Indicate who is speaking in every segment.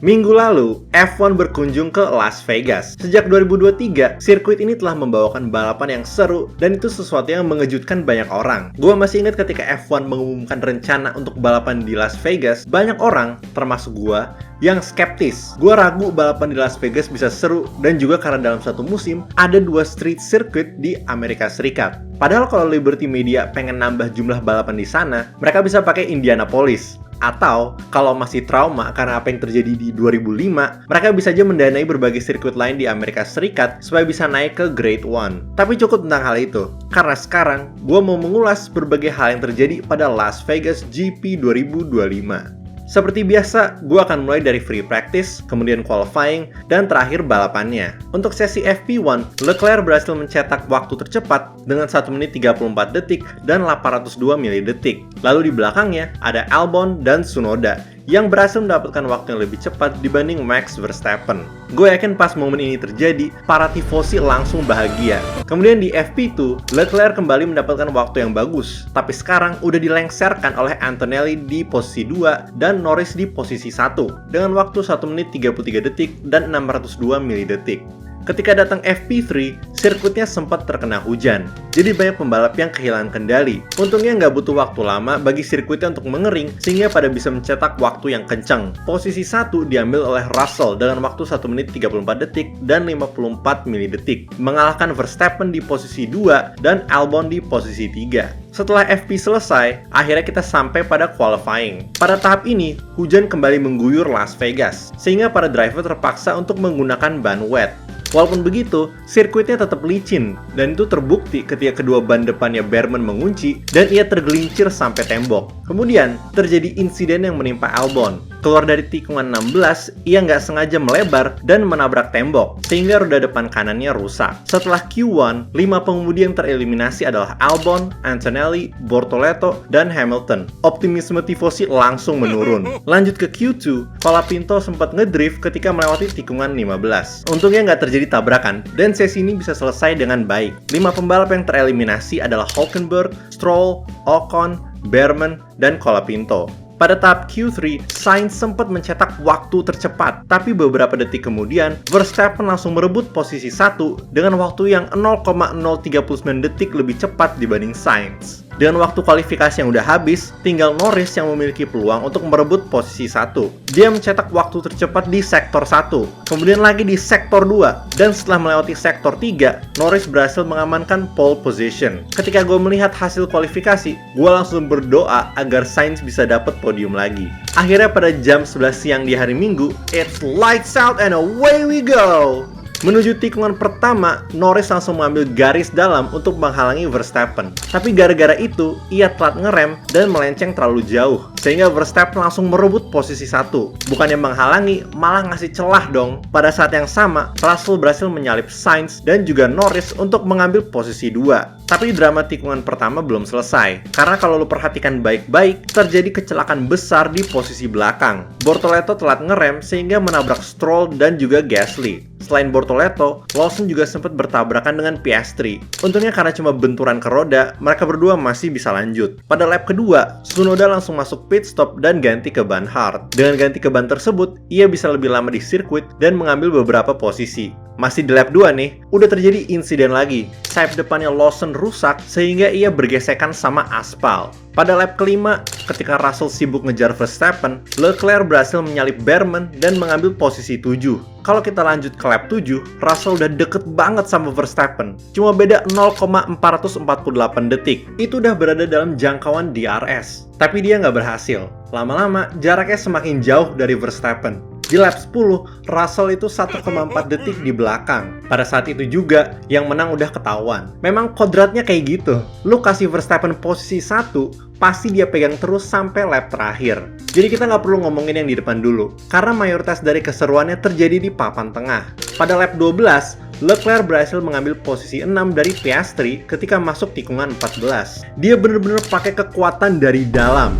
Speaker 1: Minggu lalu, F1 berkunjung ke Las Vegas. Sejak 2023, sirkuit ini telah membawakan balapan yang seru dan itu sesuatu yang mengejutkan banyak orang. Gua masih ingat ketika F1 mengumumkan rencana untuk balapan di Las Vegas, banyak orang, termasuk gua, yang skeptis. Gua ragu balapan di Las Vegas bisa seru dan juga karena dalam satu musim ada 2 street circuit di Amerika Serikat. Padahal kalau Liberty Media pengen nambah jumlah balapan di sana, mereka bisa pakai Indianapolis. Atau, kalau masih trauma karena apa yang terjadi di 2005, mereka bisa aja mendanai berbagai sirkuit lain di Amerika Serikat supaya bisa naik ke Grade 1. Tapi cukup tentang hal itu, karena sekarang gue mau mengulas berbagai hal yang terjadi pada Las Vegas GP 2025. Seperti biasa, gue akan mulai dari free practice, kemudian qualifying, dan terakhir balapannya. Untuk sesi FP1, Leclerc berhasil mencetak waktu tercepat dengan 1 menit 34 detik dan 802 milidetik. Lalu di belakangnya ada Albon dan Tsunoda yang berhasil mendapatkan waktu yang lebih cepat dibanding Max Verstappen. Gue yakin pas momen ini terjadi, para tifosi langsung bahagia. Kemudian di FP2, Leclerc kembali mendapatkan waktu yang bagus, tapi sekarang udah dilengserkan oleh Antonelli di posisi 2 dan Norris di posisi 1 dengan waktu 1 menit 33 detik dan 602 milidetik. Ketika datang FP3, sirkuitnya sempat terkena hujan, jadi banyak pembalap yang kehilangan kendali. Untungnya nggak butuh waktu lama bagi sirkuitnya untuk mengering, sehingga pada bisa mencetak waktu yang kencang. Posisi 1 diambil oleh Russell dengan waktu 1 menit 34 detik dan 54 milidetik, mengalahkan Verstappen di posisi 2 dan Albon di posisi 3. Setelah FP selesai, akhirnya kita sampai pada qualifying. Pada tahap ini, hujan kembali mengguyur Las Vegas, sehingga para driver terpaksa untuk menggunakan ban wet. Walaupun begitu, sirkuitnya tetap licin, dan itu terbukti ketika kedua ban depannya Behrman mengunci, dan ia tergelincir sampai tembok. Kemudian, terjadi insiden yang menimpa Albon. Keluar dari tikungan 16, ia nggak sengaja melebar dan menabrak tembok, sehingga roda depan kanannya rusak. Setelah Q1, 5 pengemudi yang tereliminasi adalah Albon, Antonelli, Bortoleto, dan Hamilton. Optimisme tifosi langsung menurun. Lanjut ke Q2, Colapinto sempat ngedrift ketika melewati tikungan 15. Untungnya nggak terjadi tabrakan, dan sesi ini bisa selesai dengan baik. 5 pembalap yang tereliminasi adalah Hülkenberg, Stroll, Ocon, Behrman, dan Colapinto. Pada tahap Q3, Sainz sempat mencetak waktu tercepat, tapi beberapa detik kemudian, Verstappen langsung merebut posisi 1 dengan waktu yang 0,039 detik lebih cepat dibanding Sainz. Dengan waktu kualifikasi yang udah habis, tinggal Norris yang memiliki peluang untuk merebut posisi 1. Dia mencetak waktu tercepat di sektor 1, kemudian lagi di sektor 2, dan setelah melewati sektor 3, Norris berhasil mengamankan pole position. Ketika gue melihat hasil kualifikasi, gue langsung berdoa agar Sainz bisa dapat podium lagi. Akhirnya pada jam 11 siang di hari Minggu, it's lights out and away we go! Menuju tikungan pertama, Norris langsung mengambil garis dalam untuk menghalangi Verstappen. Tapi gara-gara itu, ia telat ngerem dan melenceng terlalu jauh, sehingga Verstappen langsung merebut posisi 1. Bukannya menghalangi, malah ngasih celah dong. Pada saat yang sama, Russell berhasil menyalip Sainz dan juga Norris untuk mengambil posisi 2. Tapi drama tikungan pertama belum selesai, karena kalau lu perhatikan baik-baik, terjadi kecelakaan besar di posisi belakang. Bortoleto telat ngerem sehingga menabrak Stroll dan juga Gasly. Selain Bortoleto, Lawson juga sempat bertabrakan dengan Piastri. Untungnya karena cuma benturan ke roda, mereka berdua masih bisa lanjut. Pada lap kedua, Tsunoda langsung masuk pit stop dan ganti ke ban hard. Dengan ganti ke ban tersebut, ia bisa lebih lama di sirkuit dan mengambil beberapa posisi. Masih di lap 2 nih, udah terjadi insiden lagi. Sayap depannya Lawson rusak sehingga ia bergesekan sama aspal. Pada lap kelima, ketika Russell sibuk ngejar Verstappen, Leclerc berhasil menyalip Behrman dan mengambil posisi 7. Kalau kita lanjut ke lap 7, Russell udah deket banget sama Verstappen. Cuma beda 0,448 detik. Itu udah berada dalam jangkauan DRS. Tapi dia nggak berhasil. Lama-lama, jaraknya semakin jauh dari Verstappen. Di lap 10, Russell itu 1,4 detik di belakang. Pada saat itu juga, yang menang udah ketahuan. Memang kodratnya kayak gitu. Lu kasih Verstappen posisi 1, pasti dia pegang terus sampai lap terakhir. Jadi kita nggak perlu ngomongin yang di depan dulu, karena mayoritas dari keseruannya terjadi di papan tengah. Pada lap 12, Leclerc berhasil mengambil posisi 6 dari Piastri ketika masuk tikungan 14. Dia bener-bener pakai kekuatan dari dalam.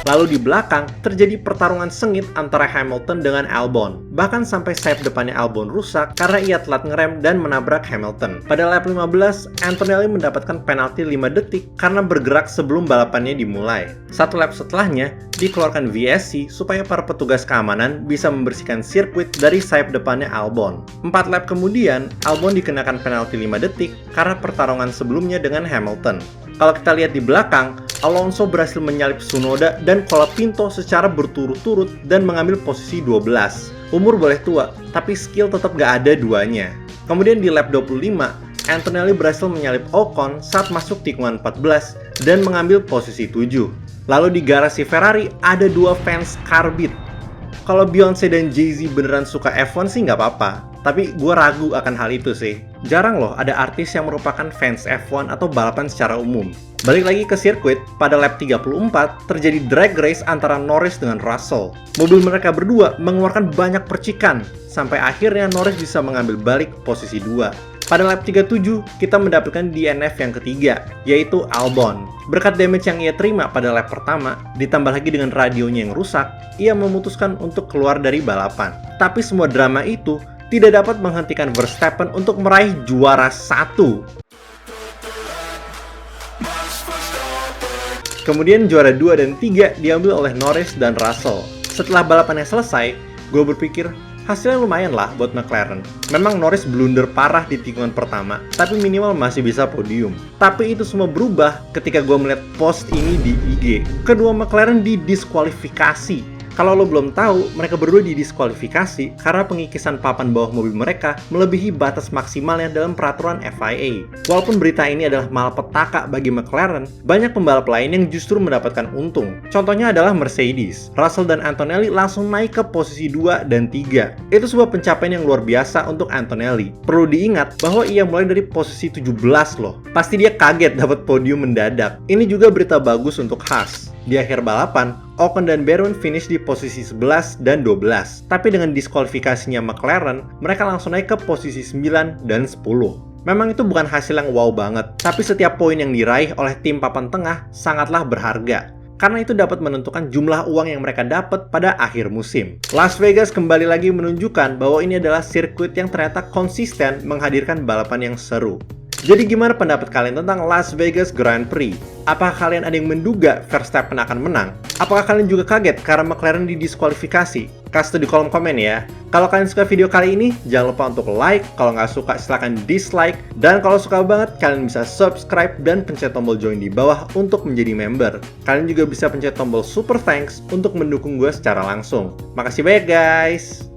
Speaker 1: Lalu di belakang, terjadi pertarungan sengit antara Hamilton dengan Albon. Bahkan sampai sayap depannya Albon rusak karena ia telat ngerem dan menabrak Hamilton. Pada lap 15, Antonelli mendapatkan penalti 5 detik karena bergerak sebelum balapannya dimulai. Satu lap setelahnya, dikeluarkan VSC supaya para petugas keamanan bisa membersihkan sirkuit dari sayap depannya Albon. 4 lap kemudian, Albon dikenakan penalti 5 detik karena pertarungan sebelumnya dengan Hamilton. Kalau kita lihat di belakang, Alonso berhasil menyalip Tsunoda dan Colapinto secara berturut-turut dan mengambil posisi 12. Umur boleh tua, tapi skill tetap gak ada duanya. Kemudian di lap 25, Antonelli berhasil menyalip Ocon saat masuk tikungan 14 dan mengambil posisi 7. Lalu di garasi Ferrari ada 2 fans Karbit. Kalau Beyonce dan Jay-Z beneran suka F1 sih nggak apa-apa, tapi gue ragu akan hal itu sih. Jarang loh ada artis yang merupakan fans F1 atau balapan secara umum. Balik lagi ke sirkuit, pada lap 34 terjadi drag race antara Norris dengan Russell. Mobil mereka berdua mengeluarkan banyak percikan, sampai akhirnya Norris bisa mengambil balik posisi 2. Pada lap 37, kita mendapatkan DNF yang ketiga, yaitu Albon. Berkat damage yang ia terima pada lap pertama, ditambah lagi dengan radionya yang rusak, ia memutuskan untuk keluar dari balapan. Tapi semua drama itu tidak dapat menghentikan Verstappen untuk meraih juara 1. Kemudian juara 2 dan 3 diambil oleh Norris dan Russell. Setelah balapannya selesai, gue berpikir, hasilnya lumayan lah buat McLaren. Memang Norris blunder parah di tikungan pertama, tapi minimal masih bisa podium. Tapi itu semua berubah ketika gue melihat post ini di IG. Kedua McLaren didiskualifikasi. Kalau lo belum tahu, mereka berdua didiskualifikasi karena pengikisan papan bawah mobil mereka melebihi batas maksimalnya dalam peraturan FIA. Walaupun berita ini adalah malapetaka bagi McLaren, banyak pembalap lain yang justru mendapatkan untung. Contohnya adalah Mercedes. Russell dan Antonelli langsung naik ke posisi 2 dan 3. Itu sebuah pencapaian yang luar biasa untuk Antonelli. Perlu diingat bahwa ia mulai dari posisi 17 loh. Pasti dia kaget dapat podium mendadak. Ini juga berita bagus untuk Haas. Di akhir balapan, Ocon dan Berwin finish di posisi 11 dan 12. Tapi dengan diskualifikasinya McLaren, mereka langsung naik ke posisi 9 dan 10. Memang itu bukan hasil yang wow banget, tapi setiap poin yang diraih oleh tim papan tengah sangatlah berharga. Karena itu dapat menentukan jumlah uang yang mereka dapat pada akhir musim. Las Vegas kembali lagi menunjukkan bahwa ini adalah sirkuit yang ternyata konsisten menghadirkan balapan yang seru. Jadi gimana pendapat kalian tentang Las Vegas Grand Prix? Apakah kalian ada yang menduga Verstappen akan menang? Apakah kalian juga kaget karena McLaren didiskualifikasi? Kasih tuh di kolom komen ya. Kalau kalian suka video kali ini, jangan lupa untuk like. Kalau nggak suka, silahkan dislike. Dan kalau suka banget, kalian bisa subscribe dan pencet tombol join di bawah untuk menjadi member. Kalian juga bisa pencet tombol super thanks untuk mendukung gue secara langsung. Makasih banyak guys!